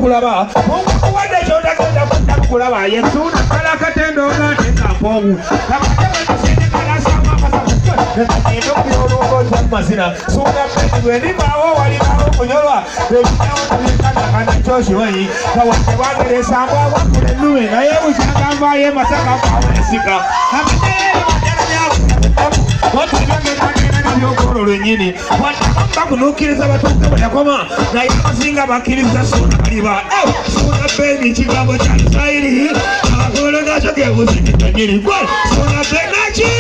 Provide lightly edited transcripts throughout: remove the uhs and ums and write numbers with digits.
kulaba okuwadde kyotagenda kudda kulaba yensuna kala katendo ngatenga mpongu mazina suna bwenibaawo walibaawo kunyolwa ekyokiwayi kawatebageresambwa wakule nuwe naye bukyagavaye masaka kawesika byokolo lwenyini bakunukkiriza batuuke bweyakoma naye abasinga bakkiriza suna baliba suna beni ekigambo kya luswayiri akolo nakyo gebuzikitanyiri gwe suna benaki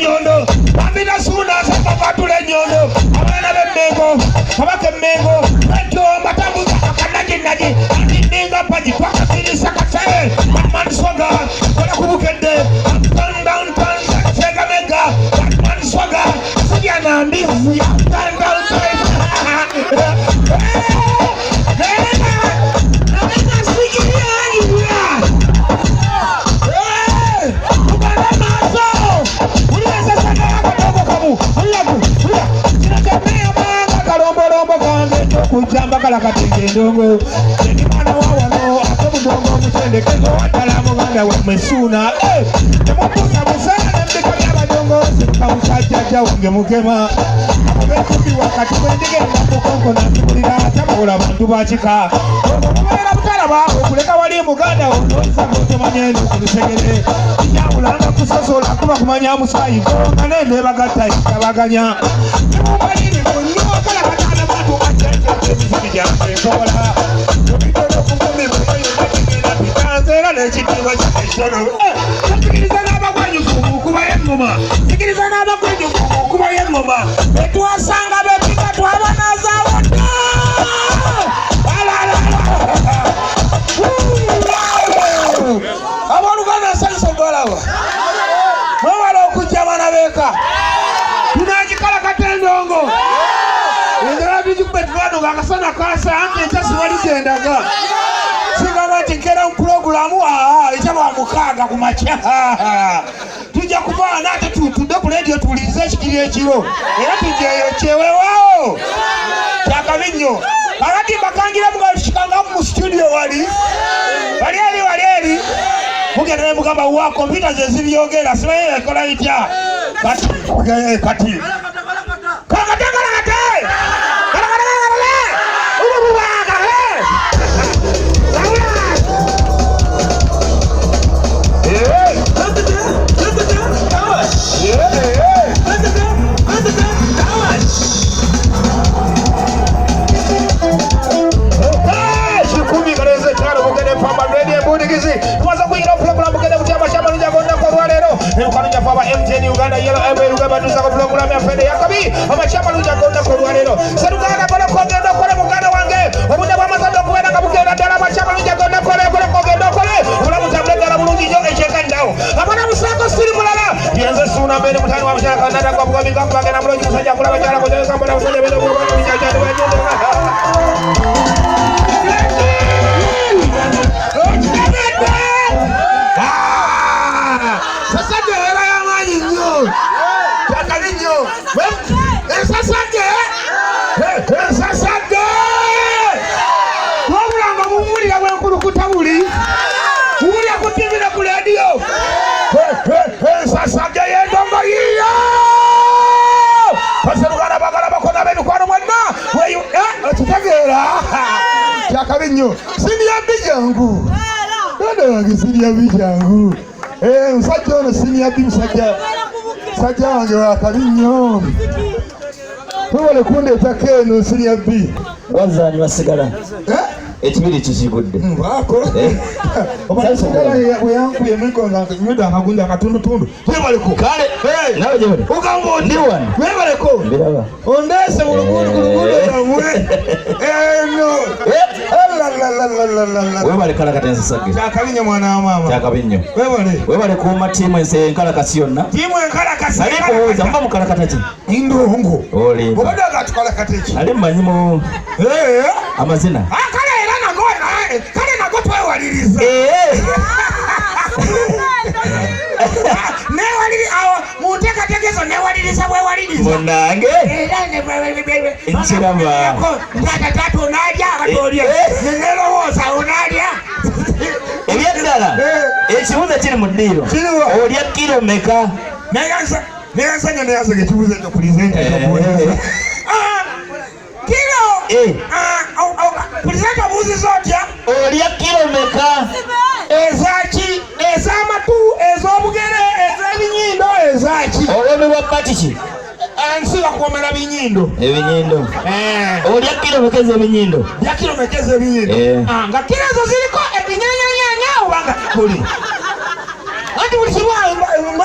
nyondo amina suna sasa batule nyondo abana bemmengo kabake mmengo ntyo matambuza akanaje naje ndinga paji twaka kirisa katale man soga kola kubukedde down sega mega man soga sijana mbizi down kujamba kala katenge ndongo mwana wawano akomudongo omusendekezo watala muganda wamesuna temubuuza busana mbiko byabadongo siruka musajjaja wange mukema abekubi wakati bwendigenda mukonko natubulira tabawola bantu bakika okubeera butalaba okuleka wali muganda onoza mutomanya eno kulusegere ijawulanga kusosola kuba kumanya musayi gonga nende bagatta itabaganya temumaliri munyo kala katala bantu sikiriza n'abagwenyufu okuba y'engoma etwasanga bepika twabanazawo abaluganda nsalisogalaba mwewala okujja abaana beeka tunagikala katendongo Betulano akasana kasa ange ntasi waligendaga singaba ati nkera mpulogulamu ekyaba mukaaga ku makya tujja kuvaana ate tutudde ku leediyo tuwulirize ekikiri ekiro era tujjeeyo kyewewaawo kyakabi nnyo abadde mbakangiramu nga tukikangamu mu studio wali eri mugenda ne mugamba wa kompyuta ze zibyogera sibaye ekola bitya kati MTN Uganda yellow ebe Uganda tuzako program ya fede yakabi amachama luja konda ko lwalero seruganda bolo kogendo kole muganda wange obude bwa mazado kuwera kabukera dala amachama luja konda kole kogendo kole ulamu tablega bulungi jo echeka ndao abana musako siri mulala yenze suna mbele mutani wa mshaka nada kwa bwa mikambo agena bulungi musajja kula bajala ko jale kambona musajja bele bwa mshaka jale Kabinyo siniya bijangu ndio wange siniya bijangu musajja ono siniya bimusajja sajja wange wa Kabinyo tubale kundeeta keno siniya bi wazanyi wasigala ekibiri kizigudde mbako obasigala yanku yemekonga nyuda akagunda akatundu webaleko kale nawe jebale ugambo ndi wano webaleko mbiraba ondese bulugudu namwe no webale kala katenza sage Kyakabinnyo mwana wa mama Kyakabinnyo webale kuma timu ense enkala kasiyonna timu enkala kasi alipo zamba mukala katachi indongo ole boda gatukala katachi ali manyimo amazina akala era nagoya kale nagotwe waliriza ne waliri awo muteka tegezo ne waliriza we waliri munange ekiraba tata onalya abatolya nerowooza onalya ebyeddala ekibuuzo kiri mu ddiiro olya kilo meka neyansanya neyansega ekibuuzo ekyo pulezidenti kilo pulezidenti obuuziza otya olya kilo meka ezaki ez'amatu ez'obugere ez'ebinyindo ezaki olwomibwa batiki ansiba kukomera binyindo ebinyindo olya kilo meka ez'ebinyindo lya kilo meka ez'ebinyindo nga kilo ezo ziriko ebinyanyanyanya obanga kuli anti buli kimu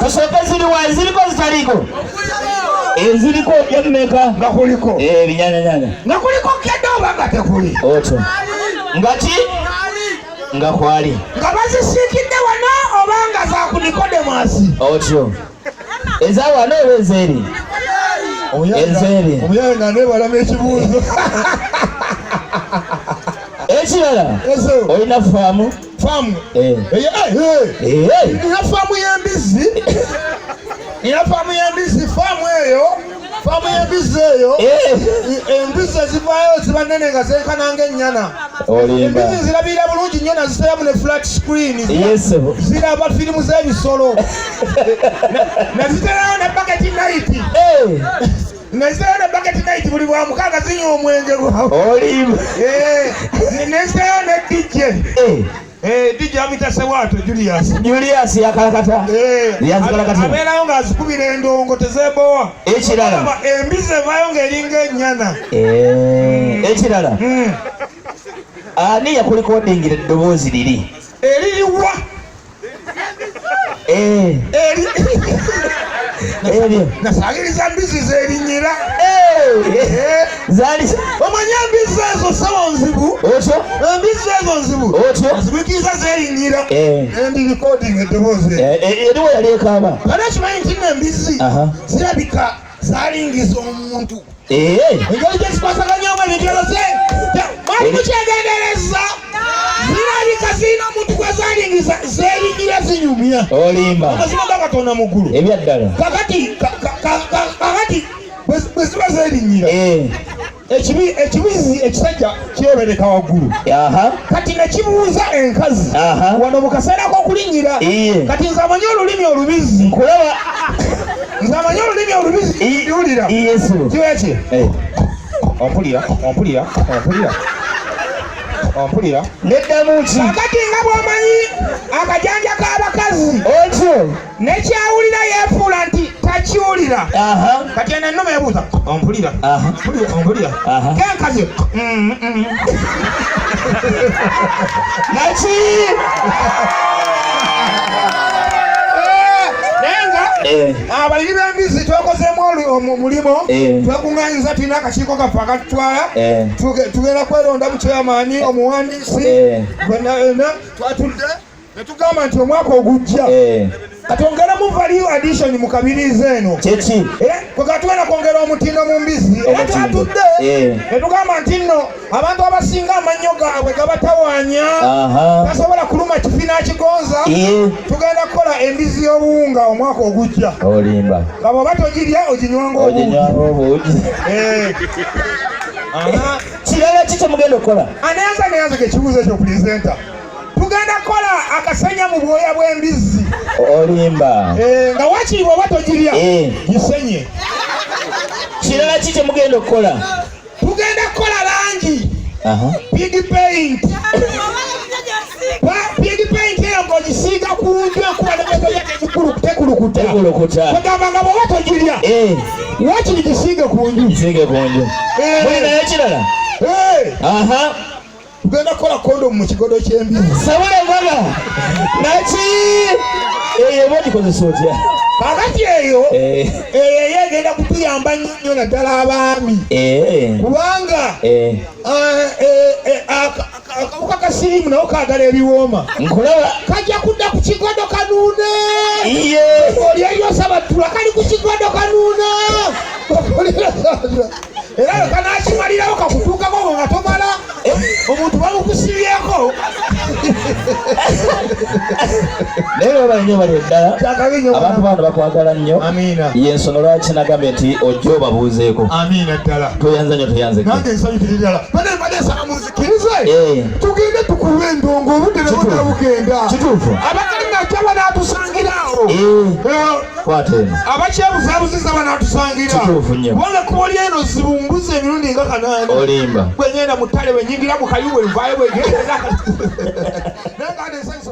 osooka ziriwa eziriko zitaliko eziriko olya meka nga kuliko ebinyanyanyanya nga kuliko kedde obanga tekuli otyo nga ki nga kwali nga bazisiikidde wano obanga za ku Nikodemasi otyo eza wano oba ezeeri ezeeri omuyaye nga nebalamu ekibuuzo ekirala olina faamu nina faamu y'embizzi faamu y'embizzi eyo embizzi ezivaayo ziba nnene nga zenkananga ennyana embizzi zirabirira bulungi nnyo naziteramu ne flat screen ziraba firimu z'ebisolo naziterayo ne baketi naiti neziterayo ne baketi naiti buli bwa mukaaga zinywa omwenge gwawo neziterayo ne dijje DJ amita Sewato Julius yakalakata abeerayo ng'azikubira endongo tezebowa ekirala embizi evaayo ng'eringa ennyana ekirala ani yakulikodingira eddoboozi liri eririwa nasagiriza mbizi zerinyira omanya embizi ezo sawa nzibu embizi ezo nzibu azibikiriza zerinyira endi recording eddoboozi eriwo yali ekaaba era kimanyi nti embizi zirabika zalingiza omuntu engeri gyezikwasaganyamu ebintu ezo mali mukyegendereza zirabika zirina omuntu gwezalingiza zerinyira zinyumya olimba amazima ga Katonda mu ggulu ebyaddala kakati bwe ziba zerinyira ekibizi ekisajja kyebereka waggulu kati nekibuuza enkazi wano mu kaseera k'okulinyira kati nze amanyi olulimi olubizi nkulaba nze amanyi olulimi olubizi iwulira kiweki ompulira neddamu ki kakati nga bw'omanyi akajanja k'abakazi otyo nekyawulira yeefuula nti takiwulira kati eno ennoma ebuuza ompulira kenkazi naki abalimi b'embizzi twekozeemu omulimo twekuŋŋaanyiza tulina akakiiko kaffe akatutwala tugenda kweronda mu chairman omuwandiisi twatudde ne tugamba nti omwaka ogujja katwongeramu value addition mu kabirizi eno kyeki kwekatugenda kwongera omutindo mu mbizzi era twatudde ne tugamba nti nno abantu abasinga amannyo gaabwe gabatawaanya tasobola kuluma kifi n'akigonza tugenda kukola embizzi y'obuwunga omwaka ogujja olimba nga bw'oba togirya oginywanga obuugi kirala ki kyemugenda okukola neyanza gekibuuzo ekyo pulezidenta tugenda kukola akasenya mu bwoya bw'embizzi olimba nga wakiri bw'oba togirya gisenye kirala ki kyemugenda okukola tugenda kukola langi pig paint eyo ng'ogisiiga ku nju enkuba tekulukuta kugamba nga bw'oba togirya wakiri gisiige ku nju mulinayo kirala tugenda kukola kondomu mu kigodo ky'embizzi sabula baba naki eyo oba ogikozesa otya kakati eyo egenda kutuyamba nnyo naddala abaami kubanga akawuka kasirimu nawo kaagala ebiwooma nkulaba kajja kudda ku kigodo kanuune olyeyosabattula kali ku kigodo kanuuna era kanakimalirawo kakutuukako nga tomala omuntu bamukusibyeko naye bali nnyo bali eddala abantu bano bakwagala nnyo y'ensonga lwaki nagambye nti ojja obabuuzeeko toyanza nnyo toyanzeke nange nsanyukira ddala badesaba munzikirize tugende tukuba endongo obudde nebudda bugenda kituufu abakalinakya banaatusangirawo kwata eno abakyebuzabuziza banaatusangirawo kubanga kuba oli eno zibumbuza emirundi nga 8 olimba bwenyenda mu ttale bwenyingira mu kayumba envaayo bwegenda naye nga nsanyusa